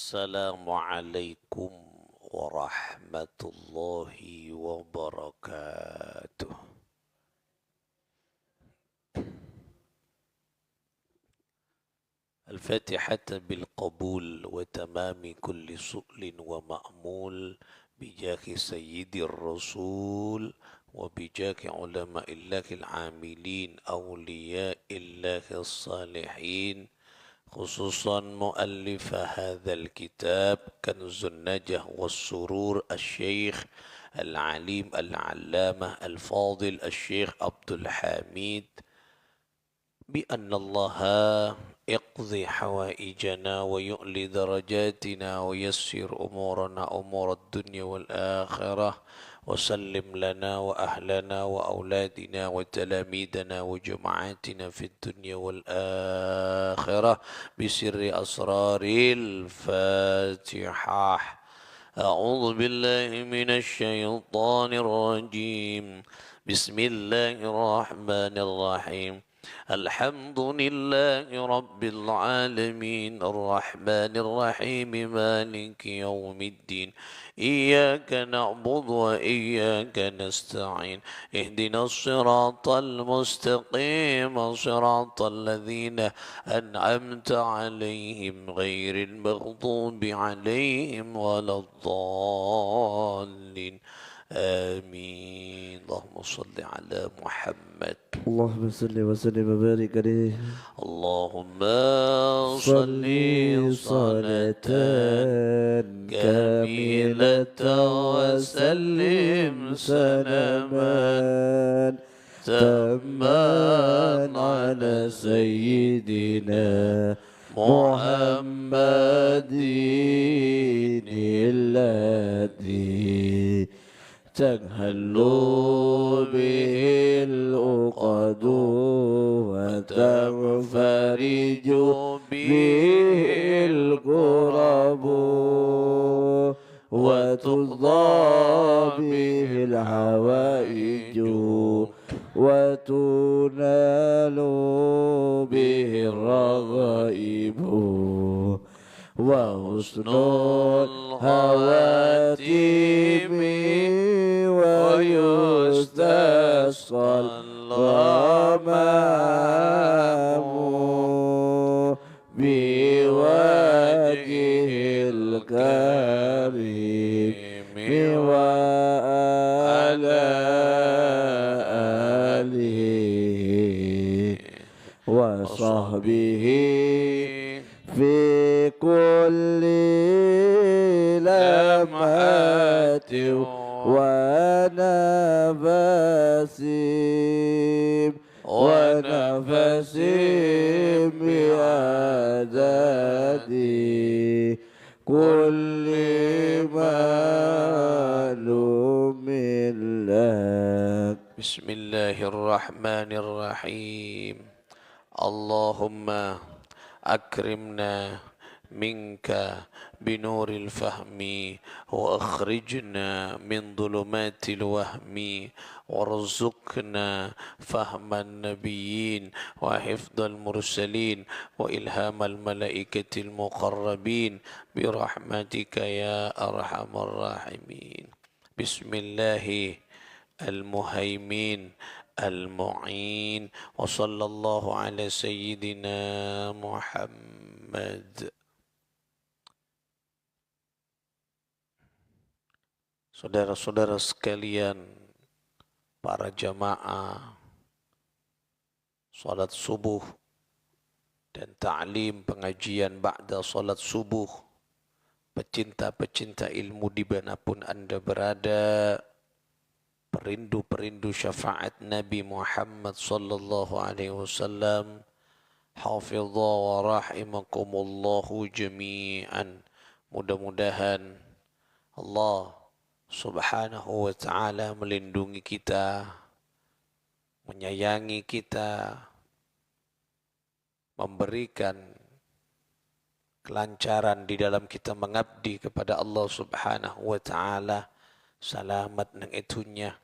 Assalamualaikum warahmatullahi wabarakatuh. الفاتحة بالقبول وتمام كل سؤل ومأمول بجاه سيد الرسول وبجاه علماء الله العاملين أولياء الله الصالحين خصوصا مؤلف هذا الكتاب كنز النجاة والسرور الشيخ العليم العلامة الفاضل الشيخ عبد الحميد بأن الله يقضي حوائجنا ويؤلي درجاتنا ويسر أمورنا أمور الدنيا والآخرة وسلم لنا وأهلنا وأولادنا وتلاميذنا وجماعاتنا في الدنيا والآخرة بسر أسرار الفاتحة. أعوذ بالله من الشيطان الرجيم. بسم الله الرحمن الرحيم. الحمد لله رب العالمين الرحمن الرحيم مالك يوم الدين إياك نعبد وإياك نستعين اهدنا الصراط المستقيم صراط الذين أنعمت عليهم غير المغضوب عليهم ولا الضالين آمين. اللهم صل على محمد. اللهم صل وسلم وبارك عليه. اللهم صل صلاة كاملة وسلم سلاما تاما على سيدنا محمد الذي تنهل به العقد وتنفرج به الكرب وتقضى به الحوائج وتنال به الرغائب وحسن الخواتيم ويستسقى الغمام بوجه الكريم وعلى آله وصحبه في كل لمحة ونفس بعدد كل معلوم لك. بسم الله الرحمن الرحيم. اللهم أكرمنا منك بنور الفهم وأخرجنا من ظلمات الوهم وارزقنا فهم النبيين وحفظ المرسلين وإلهام الملائكة المقربين برحمتك يا أرحم الراحمين. بسم الله المهيمن المعين وصلى الله على سيدنا محمد. Saudara-saudara sekalian, para jamaah salat subuh dan ta'lim pengajian ba'da salat subuh, pecinta-pecinta ilmu dimanapun Anda berada, perindu-perindu syafaat Nabi Muhammad sallallahu alaihi wasallam, hafidha wa rahimakumullahu jami'an. Mudah-mudahan Allah Subhanahu wa ta'ala melindungi kita, menyayangi kita, memberikan kelancaran di dalam kita mengabdi kepada Allah Subhanahu wa ta'ala. Salamat nang itunya,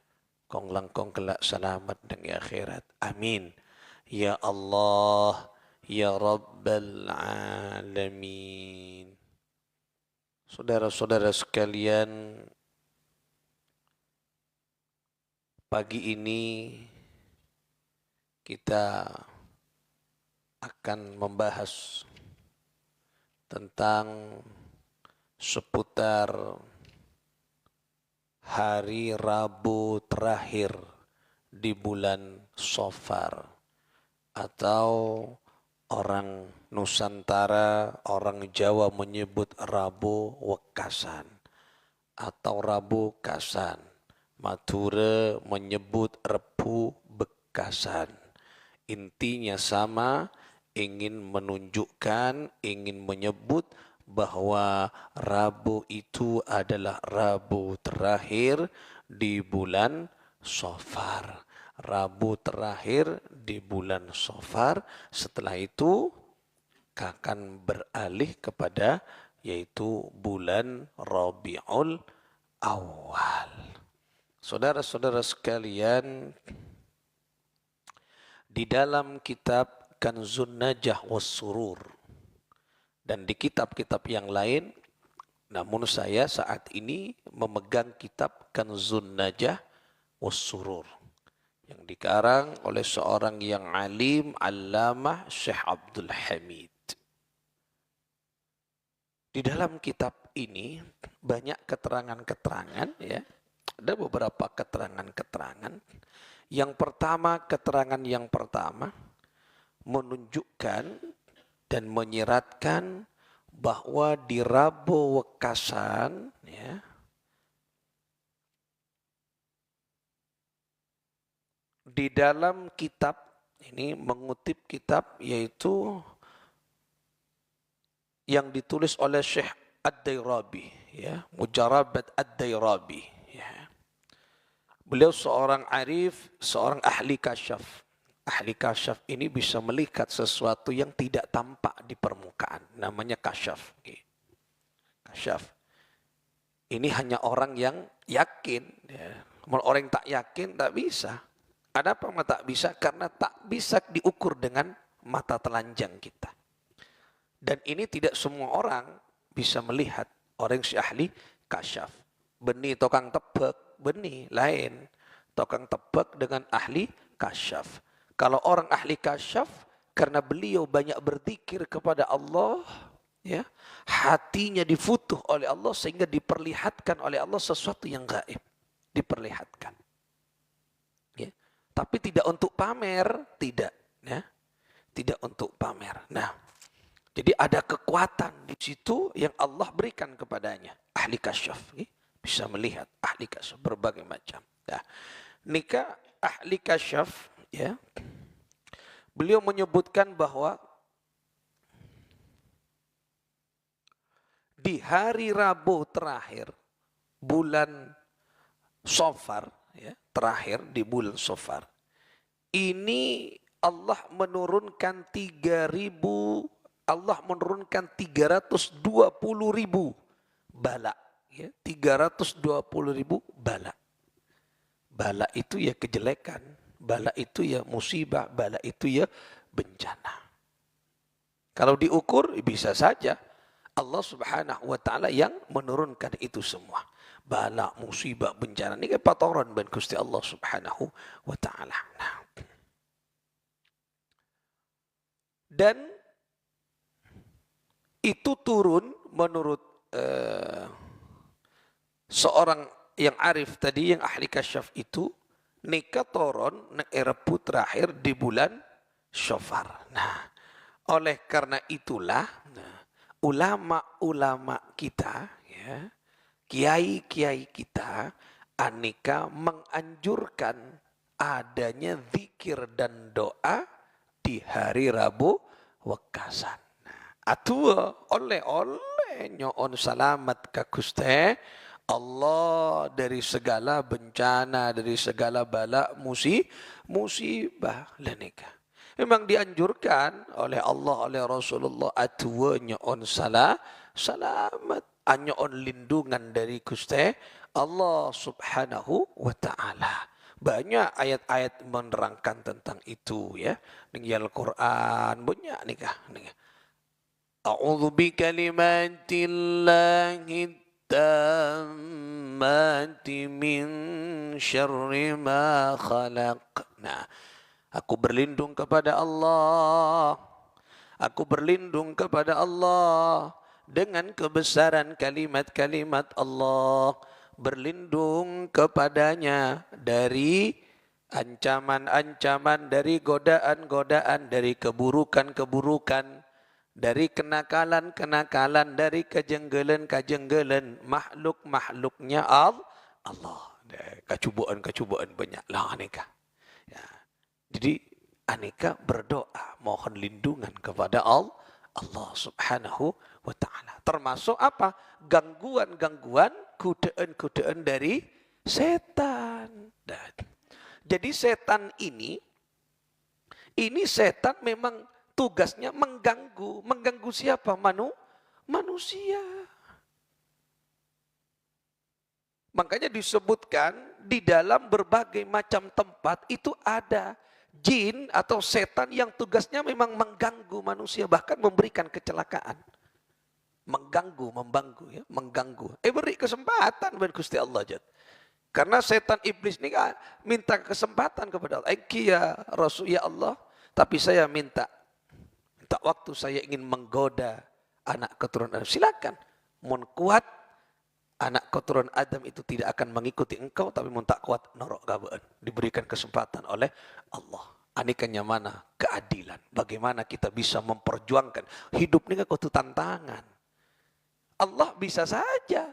kong langkong kelak salamat nang akhirat. Amin. Ya Allah, ya Rabbal Alamin. Saudara-saudara sekalian, pagi ini kita akan membahas tentang seputar hari Rabu terakhir di bulan Safar, atau orang Nusantara, orang Jawa menyebut Rabu Wekasan atau Rabu Kasan. Madura menyebut Rebu Bekasan. Intinya sama, ingin menunjukkan, ingin menyebut bahwa Rabu itu adalah Rabu terakhir di bulan Safar. Rabu terakhir di bulan Safar, setelah itu akan beralih kepada yaitu bulan Rabiul Awal. Saudara-saudara sekalian, di dalam kitab Kanzun Najah was Surur dan di kitab-kitab yang lain, namun saya saat ini memegang kitab Kanzun Najah was Surur yang dikarang oleh seorang yang alim, Allamah Syekh Abdul Hamid. Di dalam kitab ini banyak keterangan-keterangan, ya. Ada beberapa keterangan-keterangan. Yang pertama, keterangan yang pertama menunjukkan dan menyiratkan bahwa di Rabu Wekasan, ya, di dalam kitab ini mengutip kitab yaitu yang ditulis oleh Syekh Ad-Dairabi, ya, Mujarabat Ad-Dairabi, ya. Beliau seorang arif, seorang ahli kasyaf. Ahli kasyaf ini bisa melihat sesuatu yang tidak tampak di permukaan, namanya kasyaf. Kasyaf. Ini hanya orang yang yakin, ya. Orang yang tak yakin tak bisa. Kenapa tak bisa? Karena tak bisa diukur dengan mata telanjang kita. Dan ini tidak semua orang bisa melihat. Orang si ahli kasyaf. Benih tukang tebak, benih lain. Tukang tebak dengan ahli kasyaf. Kalau orang ahli kasyaf, karena beliau banyak berzikir kepada Allah, ya, hatinya difutuh oleh Allah sehingga diperlihatkan oleh Allah sesuatu yang gaib. Diperlihatkan. Ya. Tapi tidak untuk pamer, tidak. Ya. Tidak untuk pamer. Nah, jadi ada kekuatan di situ yang Allah berikan kepadanya. Ahli kasyaf. Bisa melihat ahli kasyaf berbagai macam. Nah, nikah ahli kasyaf, ya. Beliau menyebutkan bahwa di hari Rabu terakhir bulan Safar, ya, terakhir di bulan Safar, ini Allah menurunkan 320.000 bala, ya, 320.000 bala. Bala itu ya kejelekan, bala itu ya musibah, bala itu ya bencana. Kalau diukur bisa saja Allah Subhanahu wa taala yang menurunkan itu semua. Bala, musibah, bencana ini patoran ben Gusti Allah Subhanahu wa taala. Nah. Dan itu turun menurut seorang yang arif tadi, yang ahli kasyaf itu, nikah toron Rebu terakhir di bulan Safar. Nah, oleh karena itulah, nah, ulama-ulama kita, ya, kiai-kiai kita, aneka menganjurkan adanya zikir dan doa di hari Rabu Wekasan. Atua oleh nyoon salamat ka Guste Allah dari segala bencana, dari segala bala, musibah lanika. Memang dianjurkan oleh Allah, oleh Rasulullah, atua nyoon salamat, nyoon lindungan dari Guste Allah Subhanahu wa taala. Banyak ayat-ayat menerangkan tentang itu, ya. Ning Al-Qur'an banyak nikah. A'udzu bikalimatillahi tammati min syarri ma khalaq. Nah, aku berlindung kepada Allah. Aku berlindung kepada Allah dengan kebesaran kalimat-kalimat Allah. Berlindung kepadanya dari ancaman-ancaman, dari godaan-godaan, dari keburukan-keburukan, dari kenakalan-kenakalan, dari kejenggelan-kejenggelan makhluk-makhluknya Allah. Kecubaan-kecubaan banyak lah aneka. Ya. Jadi aneka berdoa mohon lindungan kepada Allah subhanahu wa ta'ala. Termasuk apa? Gangguan-gangguan, godaan-godaan dari setan. Jadi setan ini setan memang tugasnya mengganggu. Mengganggu siapa? Manusia. Makanya disebutkan di dalam berbagai macam tempat itu ada jin atau setan yang tugasnya memang mengganggu manusia, bahkan memberikan kecelakaan. Mengganggu, membanggu, ya, mengganggu. Beri kesempatan bagi Gusti Allah. Karena setan iblis ini minta kesempatan kepada Allah. Ya Rasul, ya Allah, tapi saya minta waktu saya ingin menggoda anak keturunan Adam. Silakan. Mun kuat anak keturunan Adam itu tidak akan mengikuti engkau, tapi mun tak kuat norok gabaan. Diberikan kesempatan oleh Allah. Anikannya mana? Keadilan. Bagaimana kita bisa memperjuangkan hidup ini kudu tantangan. Allah bisa saja.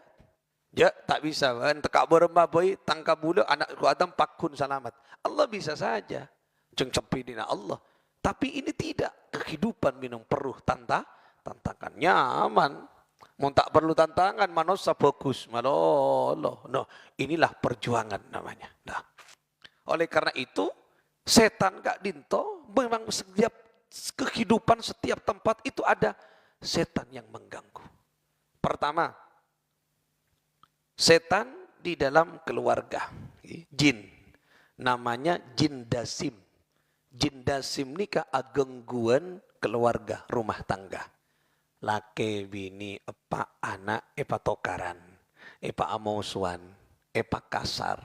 Ya, tak bisa. Tekak berembah boy, tangkap bulu, anak Adam pakun selamat. Allah bisa saja. Jeng cepidina Allah. Tapi ini tidak. Kehidupan minum perlu tantangan. Nyaman. Mau tak perlu tantangan, manusia fokus. Malolo. No, inilah perjuangan namanya. Nah. Oleh karena itu, setan gak dinto, memang setiap kehidupan, setiap tempat itu ada setan yang mengganggu. Pertama, setan di dalam keluarga, jin, namanya jin dasim. Jin dasim ini gangguan keluarga, rumah tangga. Laki, bini, epa, anak, epa tokaran, epa amosuan, epa kasar.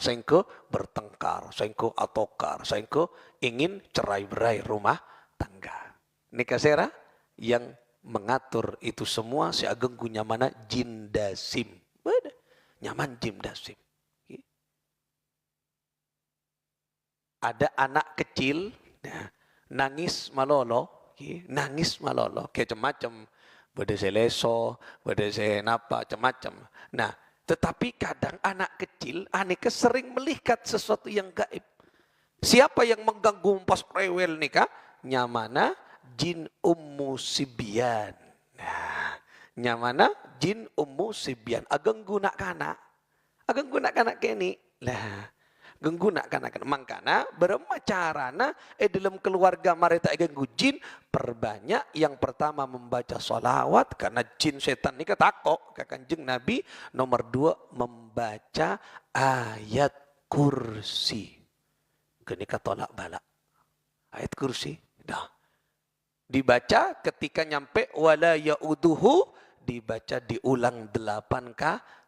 Sengko bertengkar, sengko atokar, sengko ingin cerai-berai rumah tangga. Nikah sera yang mengatur itu semua si ageng punya mana jin dasim. Nyaman jin dasim. Ada anak kecil nangis malolo, nangis malolo, kayak macam bade seleso, bade senapa, macam. Nah, tetapi kadang anak kecil, aneka sering melihat sesuatu yang gaib. Siapa yang mengganggu pas rewel nikah? Nyamana jin ummu sibyan. Nah, nyamana jin ummu sibyan. Ageng guna kana. Ageng guna kana kini. Lah, gengguna kana. Mangkana berema carana dalam keluarga mereka ganggu jin, perbanyak yang pertama membaca sholawat karena jin setan ini ketakok ke Kanjeng Nabi. Nomor 2 membaca ayat kursi. Kenika tolak balak. Ayat kursi. Dah. Dibaca ketika nyampe wala yauduhu, dibaca diulang 8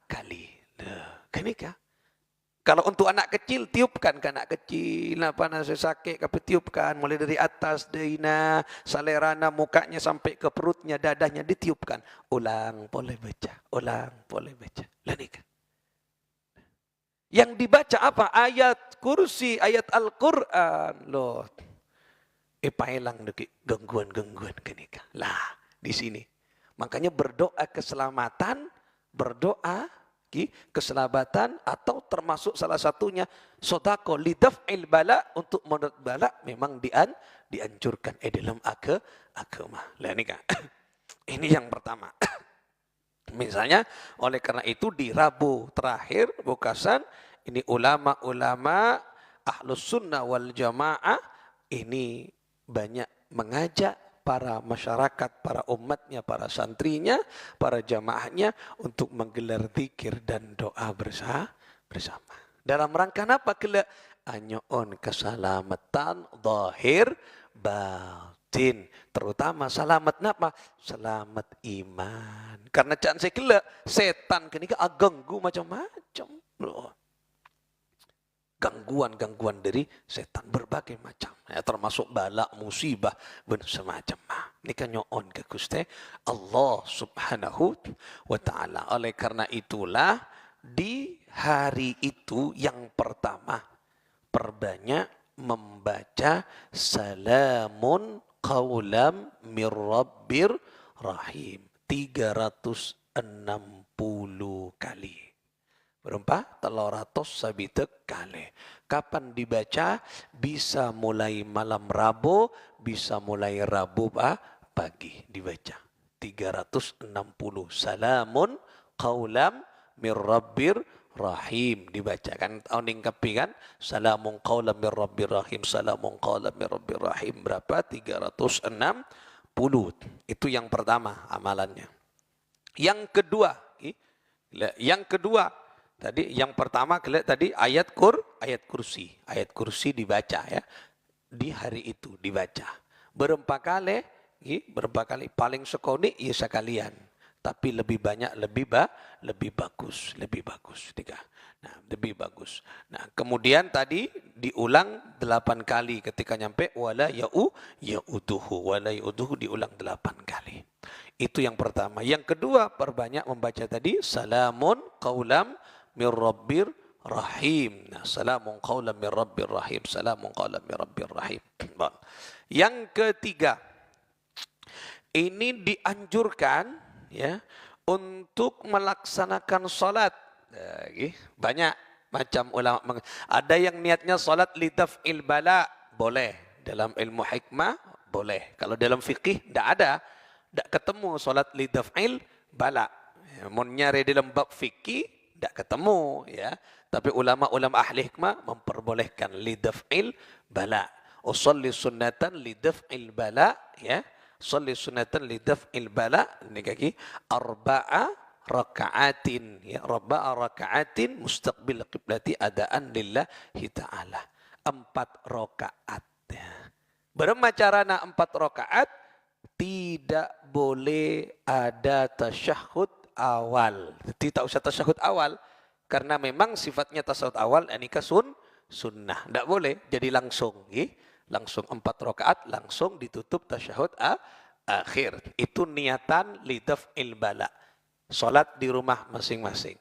kali. Nah, kenika. Kalau untuk anak kecil, tiupkan ke anak kecil. Apa nasi sakit, tapi tiupkan. Mulai dari atas, daina, salerana, mukanya sampai ke perutnya, dadahnya ditiupkan. Ulang, boleh baca. Ulang, boleh baca. Lanika. Yang dibaca apa? Ayat kursi, ayat Al-Quran. Loh. Pailang deki gangguan-gangguan kenika. Lah, di sini. Makanya berdoa keselamatan, berdoa keselamatan, atau termasuk salah satunya sodako lidaf'il bala, untuk menurut bala memang dianjurkan dalam agama. Lah ini kan. Ini yang pertama. Misalnya oleh karena itu di Rabu terakhir bukasan ini ulama-ulama Ahlus Sunnah wal Jamaah ini banyak mengajak para masyarakat, para umatnya, para santrinya, para jamaahnya untuk menggelar zikir dan doa bersama. Dalam rangka apa? Anyoon keselamatan zahir batin. din. Terutama selamat napa? Selamat iman. Karena jangan saya kira setan kini ganggu macam-macam. Loh. Gangguan-gangguan dari setan berbagai macam. Ya, termasuk bala, musibah, dan semacam. Ini kan nyoon ke Gusti Allah subhanahu wa ta'ala. Oleh karena itulah di hari itu yang pertama perbanyak membaca salamun qawlam mir rabbir rahim 360 kali. Berapa? 300 sabitek kali. Kapan dibaca? Bisa mulai malam Rabu, bisa mulai Rabu pagi dibaca. 360 salamun qawlam mir rabbir rahim dibacakan. Tahun kapi kan? Salamun qawlam mir rabbir rahim, salamun qawlam mir rabbir rahim. Berapa? 360. Itu yang pertama amalannya. Yang kedua, tadi yang pertama tadi ayat kursi dibaca ya. Di hari itu dibaca. Berapa kali paling sekali ya sekalian. Tapi lebih banyak lebih bagus. Nah, lebih bagus. Nah, kemudian tadi diulang 8 kali ketika nyampe wala ya'uduhu diulang 8 kali. Itu yang pertama. Yang kedua, perbanyak membaca tadi salamun qaulam mir rabbir rahim. Nah, salamun qaulam mir rabbir rahim, salamun qaulam mir rabbir rahim. Yang ketiga, ini dianjurkan ya untuk melaksanakan salat. Banyak macam ulama. Ada yang niatnya salat lidaf'il bala, boleh. Dalam ilmu hikmah boleh. Kalau dalam fikih tidak ada. Tidak ketemu salat lidaf'il bala. Mun nyari dalam bab fikih tidak ketemu ya. Tapi ulama-ulama ahli hikmah memperbolehkan lidaf'il bala. Usalli sunnatan lidaf'il bala ya. Salli sunnatan lidaf'il bala ini kaki arba'a raka'atin ya, arba'a raka'atin mustaqbil qiblati adaan lillahi ta'ala. 4 rakaat ya. Berapa carana 4 rakaat? Tidak boleh ada tasyahud awal. Tidak usah tasyahud awal. Karena memang sifatnya tasyahud awal ini sunnah. Tidak boleh. Jadi langsung. Langsung 4 rakaat. Langsung ditutup tasyahud akhir. Itu niatan lidaf'il bala. Salat di rumah masing-masing.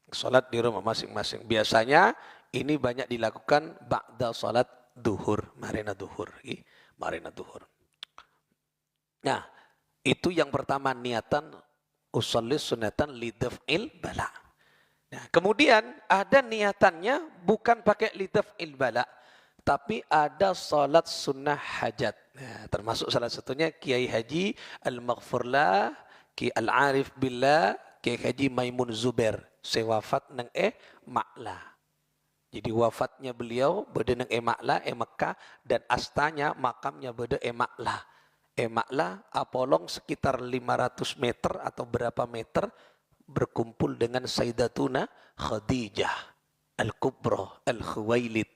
Salat di rumah masing-masing. Biasanya ini banyak dilakukan ba'da salat duhur. Marina duhur. Marina duhur. Nah, itu yang pertama niatan usolli sunatan lidaf'il bala. Nah, kemudian ada niatannya bukan pakai lidaf'il bala, tapi ada salat sunnah hajat. Nah, termasuk salah satunya Kiai Haji Al-Maghfurlah, Kiai Al-Arif Billah, Kiai Haji Maimun Zubair, sewafat nang Ma'la. Jadi wafatnya beliau berada nang Ma'la, Mekah, dan astanya makamnya berada Ma'la. Ma'la apolong sekitar 500 meter atau berapa meter berkumpul dengan Sayyidatuna Khadijah Al-Kubra Al-Khuwailid,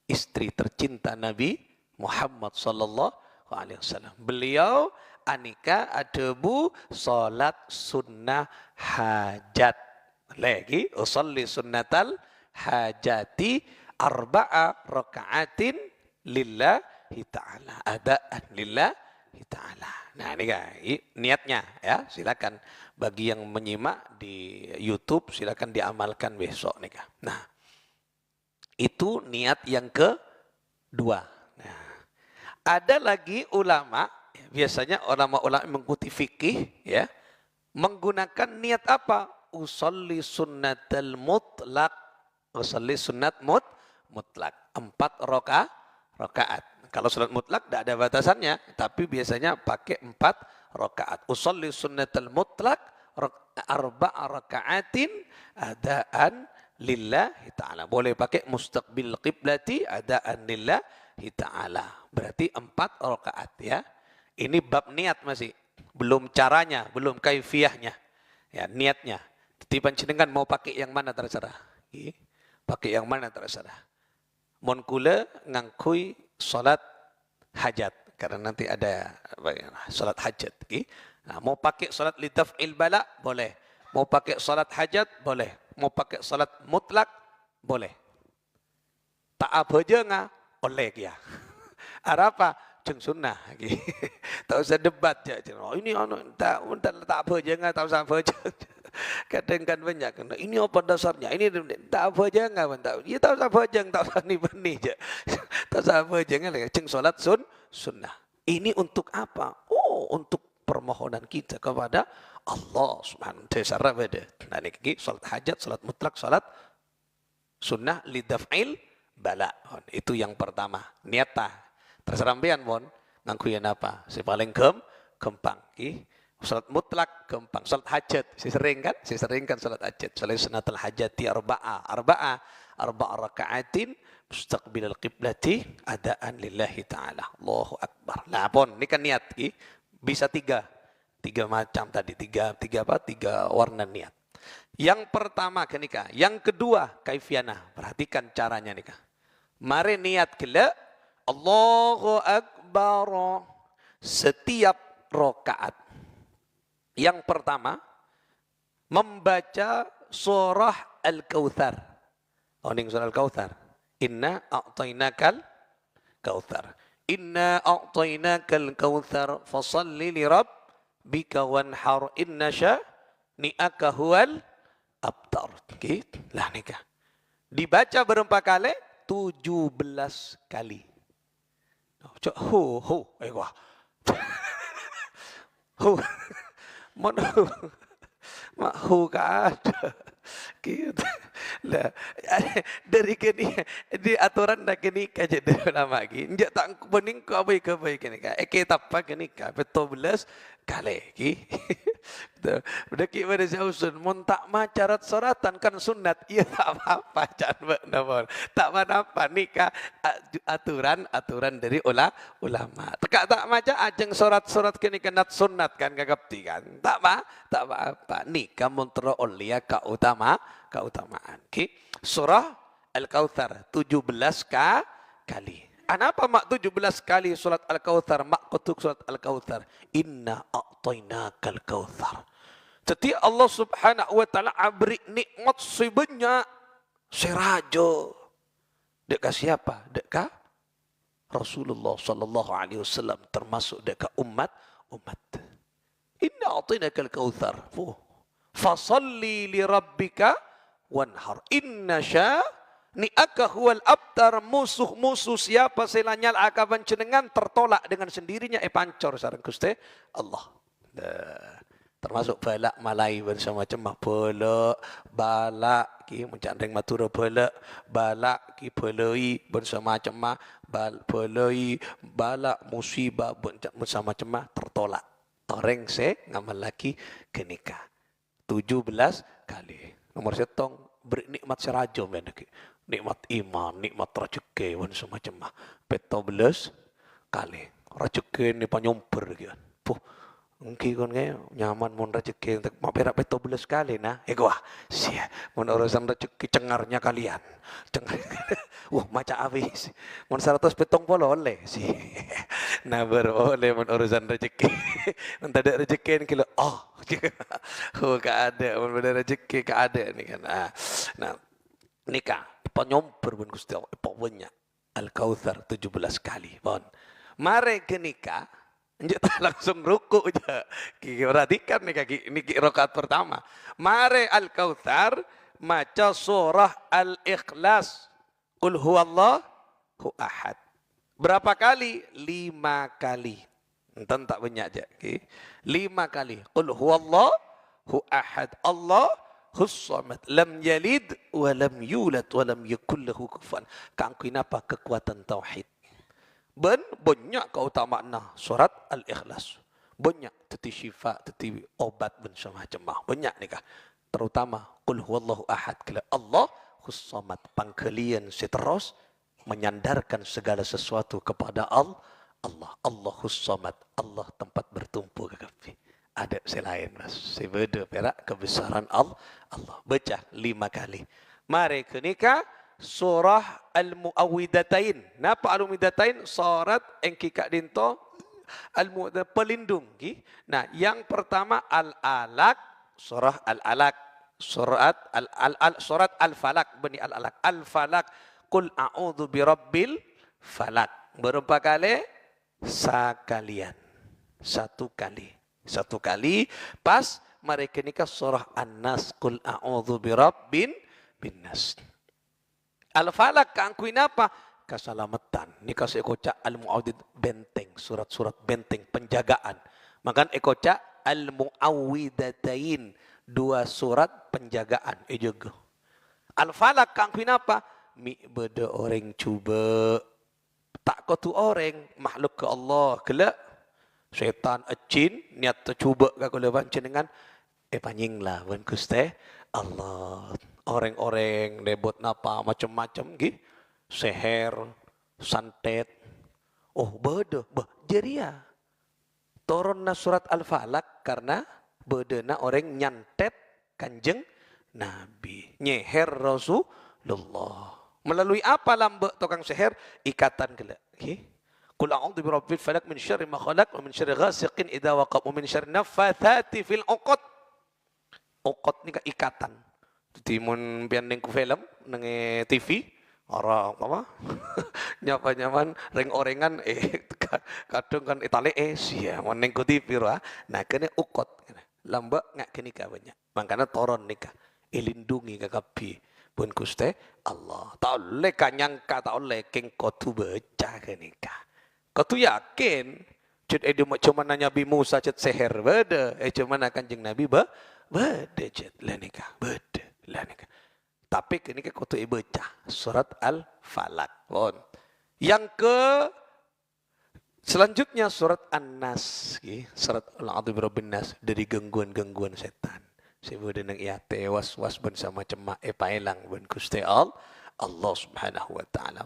istri tercinta Nabi Muhammad sallallahu alaihi wasallam. Beliau anika adebu salat sunnah hajat. Lagi usolli sunnatal hajati arba'a raka'atin lillahi ta'ala. Adaan lillahi ta'ala. Nah, ini kan niatnya ya. Silakan bagi yang menyimak di YouTube silakan diamalkan besok nih kan. Nah, itu niat yang kedua. Nah, ada lagi ulama, biasanya ulama-ulama mengikuti fikih ya, menggunakan niat apa? Usolli sunnatal mutlak. Usolli sunnat mutlak. 4 rakaat. Kalau salat mutlak tidak ada batasannya, tapi biasanya pakai 4 rakaat. Usolli sunnatal mutlak arba'a raka'atin adaan lillahi ta'ala. Boleh pakai mustaqbil qiblati adaan lillahi ta'ala. Berarti 4 rakaat ya. Ini bab niat masih. Belum caranya, belum kaifiyahnya. Ya, niatnya. Jadi panjenengan mau pakai yang mana terserah. Pakai yang mana terserah. Mon kula ngangkui salat hajat. karena nanti ada salat hajat. Okay? Nah, mau pakai salat lidaf'il bala boleh. Mau pakai salat hajat boleh. Mau pakai salat mutlak boleh. Tak apa je ngah oleh dia. Apa? Jeng sunnah. Okay? Tak usah debat je. Oh, ini tak apa je ngah, tak usah apa je. Kadang kan banyak kan. Ini apa dasarnya? Ini tak apa je ngah. Ya tak usah apa je, tak usah ni benih je. Tak usah apa je ngah. Jeng solat sunnah. Ini untuk apa? Oh, untuk permohonan kita kepada Allah Subhanahu wa taala. Nah, ini salat hajat, salat mutlak, salat sunnah lidaf'il bala. Itu yang pertama. Niata. Terserah sampean pun ngangkuin apa? Si paling gampang. Salat mutlak gampang. Salat hajat. Si sering kan salat hajat. Salat sunatul hajati arba'a raka'atin mustaqbilal qiblati adaan lillahi ta'ala. Allahu akbar. Lah pun ini kan niat. Bisa tiga macam tadi. Tiga warna niat. Yang pertama kenika. Yang kedua kaifiana. Perhatikan caranya nikah. Mari niat kela Allahu akbar setiap rakaat. Yang pertama membaca surah Al-Kautsar. Oh, ini surah Al-Kautsar. Inna a'tainakal kautsar. Inna a'tainakal kautsar fasalli li rabbika wanhar inna syani'aka huwal abtar. Gitu. Lah nikah. Dibaca berapa kali? 17 kali. Wah. Mana mak ka ada. Gitu. Lah dari kini di aturan dah kini kaje lama lagi. Njak tak bening ko abai ke baik kini ka. Eke tapa kini ka 17 kali. Udah ki pada sausun mun tak macarat suratan kan sunat. Iya tak apa-apa jangan benar. Tak apa nikah aturan dari ulama. Tekak tak maca ajeng surat-surat kini kenat sunat kan gagapti kan. Tak apa. Nikah muntro olia keutamaan. Okay. Surah Al-Kautsar 17 kali. Kenapa mak 17 kali surat Al-Kautsar? Mak kutuk surat Al-Kautsar. Inna a'tainakal kautsar. Setiap Allah Subhanahu wa taala beri nikmat sebanyak serajo. Dekat siapa? Dekat Rasulullah sallallahu alaihi wasallam termasuk dekat umat. Inna a'tainakal kautsar. Fasalli li rabbika wanhar. Inna syani'aka huwal abtar. Musuh siapa selanyal akaban cenengan tertolak dengan sendirinya pancor sareng Gusti Allah. Termasuk balak malai bersama cemah balak ki mencandeng matura balak ki beloi bersama cemah beloi balak musibah bersama cemah tertolak. Toreng se ngamal laki kenikah. 17 kali. Nomor setong beri nikmat serajo menaki. Nikmat iman, nikmat rezeki wan semacam 17 kali. Rezeki ni panyumper gitu. Mungkin kan nyaman mon rezeki untuk maperak 17 kali nah. Wah, sia mon urusan rezeki cengarnya kalian. Maca habis. Mon 170 oleh si. Nah baru oleh mon urusan rezeki. Mun tak ada rezeki kilo ka ada mun ada rezeki ka ada ni kan. Nah, nikah penyomper pun Gusti Allah pokoknya Al-Kautsar 17 kali. Bon. Mari ke nikah tak langsung ruku aja. Perhatikan nih kaki ini rakaat pertama. Mari Al-Kautsar maca surah Al-Ikhlas. Qul huwallahu ahad. Berapa kali? 5 kali. Entah tak banyak aja. 5 kali. Qul huwallahu ahad. Allahus samad. Lam yalid wa lam yulad wa lam yakul lahu kufuwan. Kangkuin apa kekuatan tauhid. Banyak keutamaan surat Al-Ikhlas. Banyak teti syifa, teti obat ben semacam. Banyak nikah. Terutama qul huwallahu ahad. Kala Allahus samad. Pangkalian seterus menyandarkan segala sesuatu kepada Allah. Allahus samad. Allah tempat bertumpu kekafi. Ada selain mas. Sebeda perak kebesaran Allah. Baca 5 kali. Mari ke nikah. Surah Al-Mu'awwidatain. Napa Al-Mu'awwidatain? Surat yang kikak dinto pelindung. Nah, yang pertama Al-Alaq, surah Al-Alaq, surat Al-Falaq, bani Al-Alaq. Al-Falaq, qul a'udzu birabbil falaq. Berapa kali? Sekalian. Satu kali. Pas mereka nikah surah An-Nas, qul a'udzu birabbin binnas. Al-Falaq kaangkuin apa? Keselamatan. Ini kasih ekocak Al-Mu'awwidh benteng. Surat-surat benteng. Penjagaan. Makan ekocak Al-Mu'awwidhatain. 2 surat penjagaan. Juga. Al-Falaq kaangkuin apa? Mi beda orang cuba. Tak kau tu orang. Makhluk ke Allah. Kelak. Syaitan jin. Niat tercuba ke kuleban dengan. Panyinglah. Wan kuste. Allah. Orang-orang debut napa macam-macam. Seher, santet. Oh, beda. Jeria. Turunna surat Al-Falaq karena bedena orang nyantet kanjeng Nabi. Nyeher Rasulullah. Melalui apa lambek tukang seher? Ikatan kelak. Qul a'udzu birabbil falaq min syarri ma khalaq wa min syarri ghasiqin idza waqab wa min syarri naffatsati fil 'uqad. Uqad ni ikatan. Timun pian ku film nang TV. Orang apa? Nyapa-nyaman reng-orengan kadung kan itale sia meneng ku TV ra. Nah kene ukot. Lambak ngak kene ka banyak. Mangkana toron nikah. Ilindungi kakapi pun kuste Allah. Tak oleh kanyangka tak oleh keng kotu baca kene ka. Kotu yakin cut edu cuma Nabi Musa cut seher beda. Cuma Kanjeng Nabi beda cut lah nikah. Beda lah nikah. Tapi ini kan kutu baca surat Al-Falaq. Yang selanjutnya surat An-Nas. Surat Al-A'udzu birabbin nas dari gangguan-gangguan setan. Sebab dengan ia tewas-was bersama cemak pailang ben Gusti Allah Subhanahu wa taala.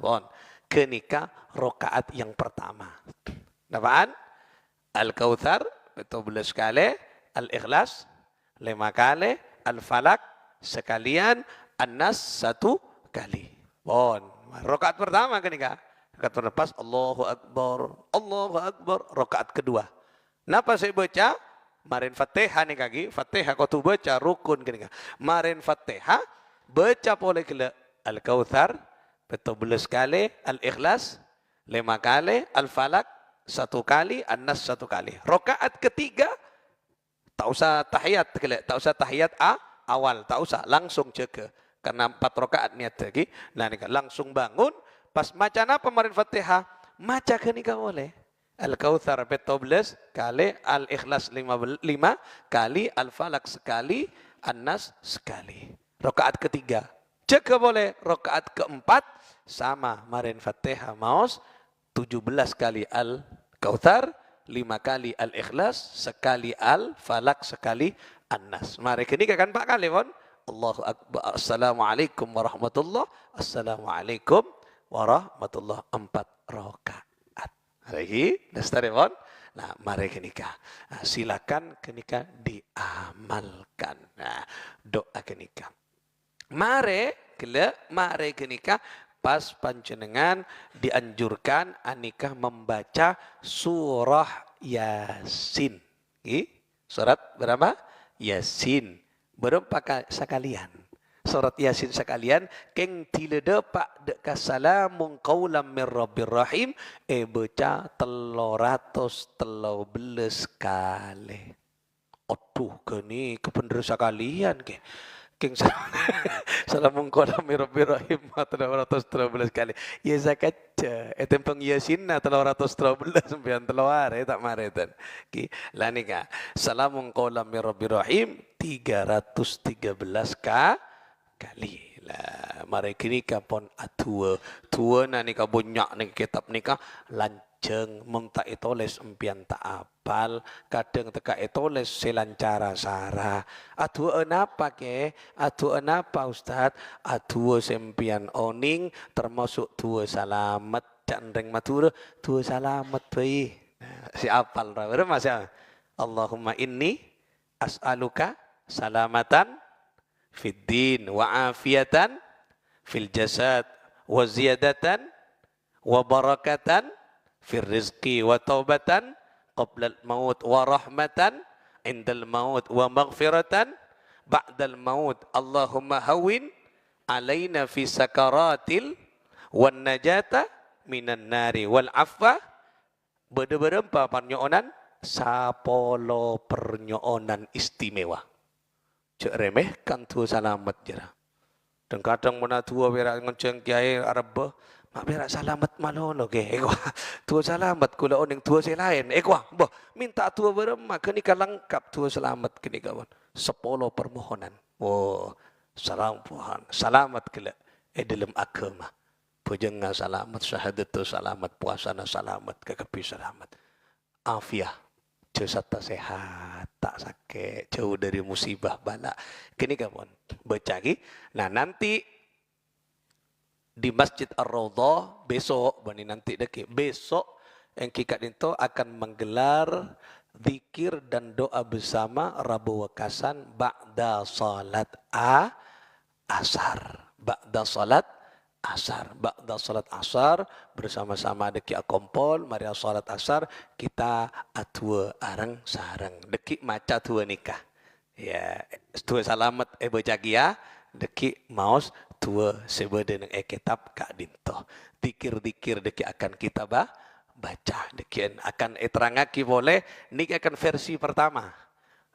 Kenika rakaat yang pertama. Napaan? Al-Kautsar 12 kali, Al-Ikhlas 5 kali, Al-Falaq sekalian, An-Nas 1 kali. Rakaat pertama kan nikah. Rakaat pertama pas Allahu Akbar. Rakaat kedua. Napa saya baca? Marin Fatihah nih kaki. Fatihah kau tu baca rukun kan nikah. Marin Fatihah baca boleh kele Al-Kautsar 12 kali, Al-Ikhlas 5 kali, Al-Falaq 1 kali, An-Nas 1 kali. Rakaat ketiga tak usah tahiyat kele, tak usah tahiyat awal, tak usah langsung ceke. Karena 4 rakaat niat lagi. Nah, nikah langsung bangun. Pas macam apa marin Fatihah? Maca ke nikah boleh. Al-Kautsar 12 kali. Al-Ikhlas 5 kali. Al-Falaq sekali. An-Nas sekali. Rakaat ketiga. Cek boleh. Rakaat keempat. Sama marin Fatihah. Maus 17 kali Al-Kautsar. 5 kali Al-Ikhlas. Sekali Al-Falaq. Sekali An-Nas. Mari ke nikah kan 4 kali pun. Allahu Akbar. Assalamualaikum warahmatullah. Assalamualaikum warahmatullah. 4 rakaat. Lagi, dastaripun. Nah, mari kenikah. Nah, silakan kenikah diamalkan. Nah, doa kenikah. Mari kenikah pas panjenengan dianjurkan anikah membaca surah Yasin. Surat berapa? Yasin. Berapa sekalian surat Yasin sekalian keng tilede pak dek kasalamun qaulam mir rabbir rahim baca 313 kali. Aduh keni kebener sekalian ke keng salamun qaulam mir rabbir rahim 313 kali. Ya zakaca tempeng Yasin 313 sampean telawar tak maretan ki lanika salamun qaulam mir rabbir rahim 313 kali lah. Mari kini kapon tua na nika banyak nika kitab nika lanceng menta itulis empian tak apal kadang teka itulis selancara sara atua enapa ke atua enapa Ustaz atua sempian oning termasuk tua salamet candeng matur tua salamet bayi si apal ra masya Allahumma inni as'aluka salamatan fid din wa afiatan fil jasad wa ziyadatan wa barakatan fil rizqi wa taubatan qabla al-maut wa rahmatan indal maut wa maghfiratan ba'dal maut. Allahumma hawwin alaina fi sakaratil wan najata minan nari wal afwa. Berempa pernyonan sapolo pernyonan istimewa. Cek remehkan tu selamat jera. Dan kadang mana tua berak ngonceng kiai Arab, mak berak selamat malono ke. Tua selamat kula oning tua si lain. Boh minta tua berema kenika lengkap tua selamat kenika pun. 10 permohonan. Oh, selamat kela dalam agama. Pujenga selamat, syahadatu selamat, puasana selamat, kekapi selamat. Afiah, serta sehat, tak sakit, jauh dari musibah bala. Kini kawan bercagi. Nah nanti di Masjid Ar-Raudhah besok, besok yang kikat itu akan menggelar zikir dan doa bersama Rabu Wekasan ba'da salat asar. Ba'da salat asar bersama-sama deki akompol mari salat asar kita atua arang sarang deki maca tua nikah ya tua salamat bejagi ya deki maos tua sebede nang kitab kak dinto dikir-dikir deki akan kita baca deki akan terangaki boleh nik akan versi pertama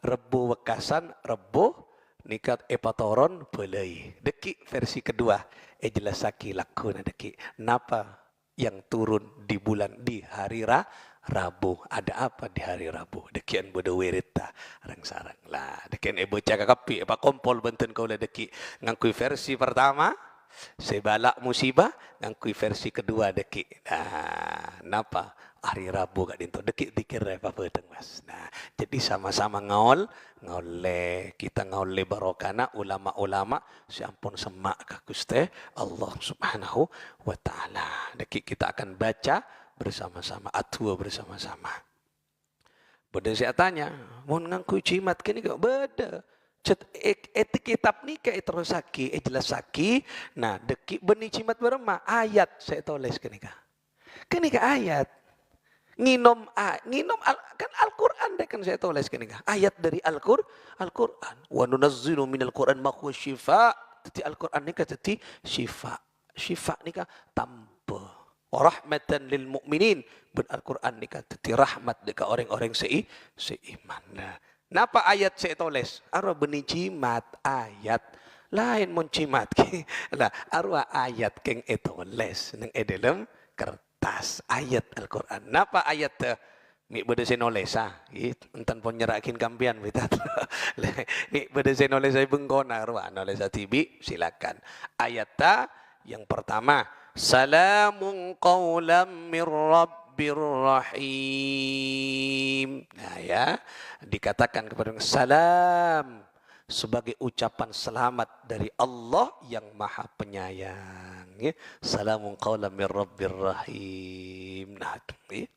Rebu Wekasan Rebu nikat epatoron pelai deki versi kedua jelasaki lakuna deki napa yang turun di hari Rabu ada apa di hari Rabu dekian bodo werita rang sarang lah dekian bocah kakapi kompol benten kau lah deki ngangkui versi pertama sebalak musibah ngangkui versi kedua deki nah napa hari Rabu kak dinto deki dikir apa peteng mas nah jadi sama-sama ngaul kita ngaule barokana ulama-ulama siampun semak ka Gusti Allah Subhanahu wa taala deki kita akan baca bersama-sama atua bersama-sama beda saya tanya mun ngangkui cimat kini kok beda kitab ni ke terusaki jelasaki nah deki beni cimat berema ayat saya tulis kini ka ayat nginom kan Al-Qur'an deh kan saya tulis kini ayat dari Al-Qur'an wa nunazzilu minal Qur'an ma huwa syifa tadi Al-Qur'an ni kata syifa ni ka tanpa wa rahmatan lil mukminin ben Al-Qur'an ni kata rahmat dekat orang-orang seiman nah napa ayat saya tulis arwah beni cimat ayat lain mun cimat lah arwah ayat keng tulis nang dalam kertas ayat Al-Qur'an napa ayat teh mi bede senoles entan pon nyerakin kampian betat mi bede senoles saya bengkona arwah noles tibi silakan ayat ta yang pertama salamun qaulam mir rabbir rahim nah ya dikatakan kepada salam sebagai ucapan selamat dari Allah yang Maha Penyayang. Ya. Salamun qawlan min Rabbir Rahim. Nah, ya.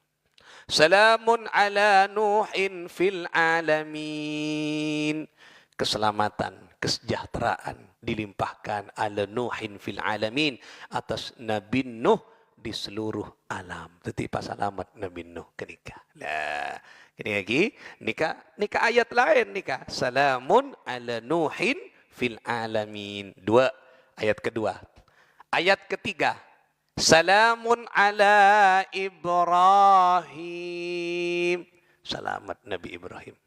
Salamun ala Nuhin fil alamin. Keselamatan, kesejahteraan dilimpahkan ala Nuhin fil alamin atas Nabi Nuh di seluruh alam. Tetapi selamat Nabi Nuh kenika. Nah, ini lagi nika ayat lain nika salamun ala Nuhin fil alamin. Dua ayat kedua. Ayat ketiga salamun ala Ibrahim. Selamat Nabi Ibrahim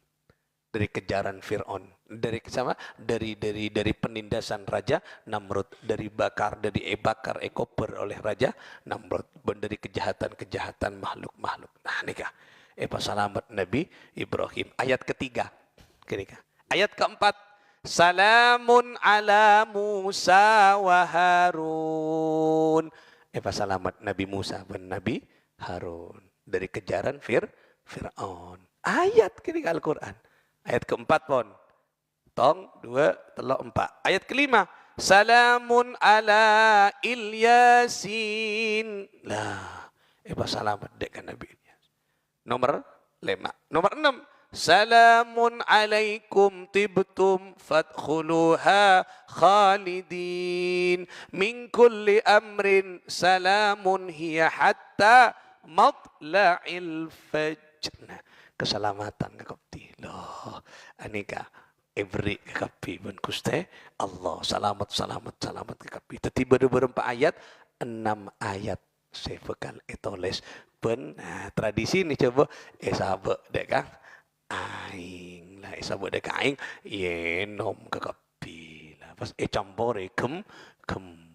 dari kejaran Fir'aun, dari penindasan Raja Namrud, dari bakar ekoper oleh Raja Namrud, dari kejahatan makhluk-makhluk. Nah nikah selamat Nabi Ibrahim. Ayat ketiga. Ayat keempat. Salamun ala Musa wa Harun. Selamat Nabi Musa dan Nabi Harun. Dari kejaran Fir'aun. Ayat kini Al-Quran. Ayat keempat pun. Tong, 2, 3, 4. Ayat kelima. Salamun ala Ilyasin. Lah. Selamat dekat Nabi. Nomor 5. Nomor 6. Salamun alaikum tibtum fadkhuluha khalidin min kulli amrin salamun hiya hatta matla'il fajr. Nah, keselamatan kakapti. Loh, anika every kakapti ben kuste Allah selamat selamat selamat kakapti. Tadi baru berempat ayat, 6 ayat saya bekal etoles ben tradisi ni coba sahabat dek kang aing lah sahabat dek aing nom kakapti lah pas campur kempeng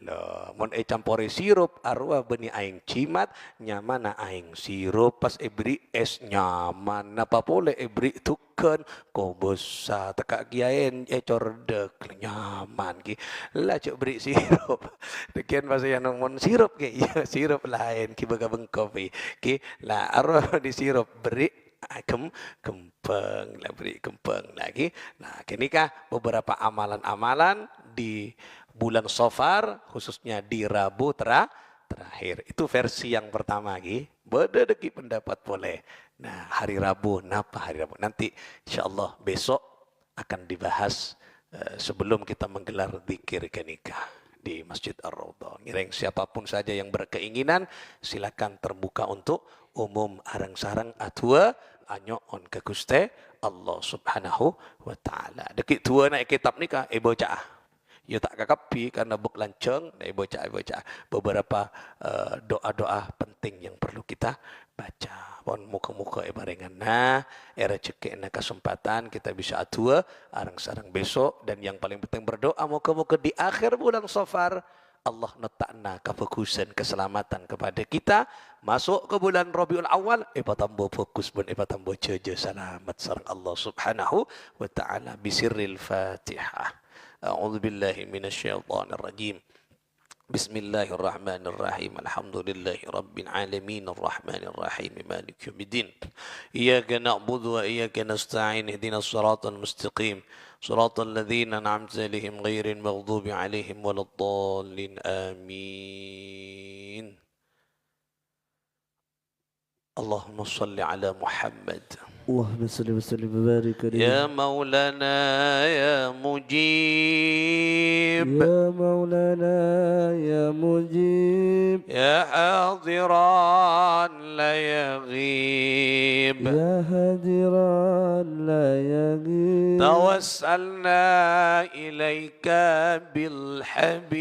lah mon campur sirup arwah beni aing cimat nyaman aing sirup pas beri es nyaman apa boleh beri tuken ko bosa tekak kiaen cordek nyaman ki lah cok beri sirup dekian pas yang mon sirup ki ya sirup lain ki bagabeng kopi ki lah arwah di sirup beri kempeng lah beri kempeng lagi. Nah kini kah beberapa amalan-amalan di bulan Safar khususnya di Rabu terakhir itu versi yang pertama lagi. Beda deki pendapat boleh. Nah hari Rabu napa hari Rabu nanti insyaallah besok akan dibahas sebelum kita menggelar zikir kenikah di Masjid Ar-Raudhah. Ngiring siapapun saja yang berkeinginan silakan terbuka untuk umum arang-sarang atua anyo on ke Guste Allah Subhanahu wa taala. Deki tua naik kitab nikah bocah. Ya tak kakapi karena buk lanceng bocah beberapa doa-doa penting yang perlu kita baca. Pon muka-muka barengan era cekek na kesempatan kita bisa atua arang-sarang besok dan yang paling penting berdoa muka-muka di akhir bulan Safar Allah letakna kefokusan keselamatan kepada kita masuk ke bulan Rabiul Awal tambo fokus pun tambo ceja selamat sareng Allah Subhanahu wa taala bisirril Fatihah. A'udzu billahi minasyaitonir rajim. Bismillahirrahmanirrahim. Alhamdulillahi rabbil alamin arrahmanir rahim maliki yaumiddin. Iyyaka na'budu wa iyyaka nasta'in ihdinas siratal mustaqim. Siratal ladzina an'amta 'alaihim ghairil maghdubi 'alaihim waladdallin. Amin. Allahumma shalli ala Muhammad. اللهم صل وسلم وبارك عليه يا مولانا يا مجيب يا مولانا يا مجيب يا حاضرا لا يغيب يا هادرا لا يغيب توسلنا إليك بالحبيب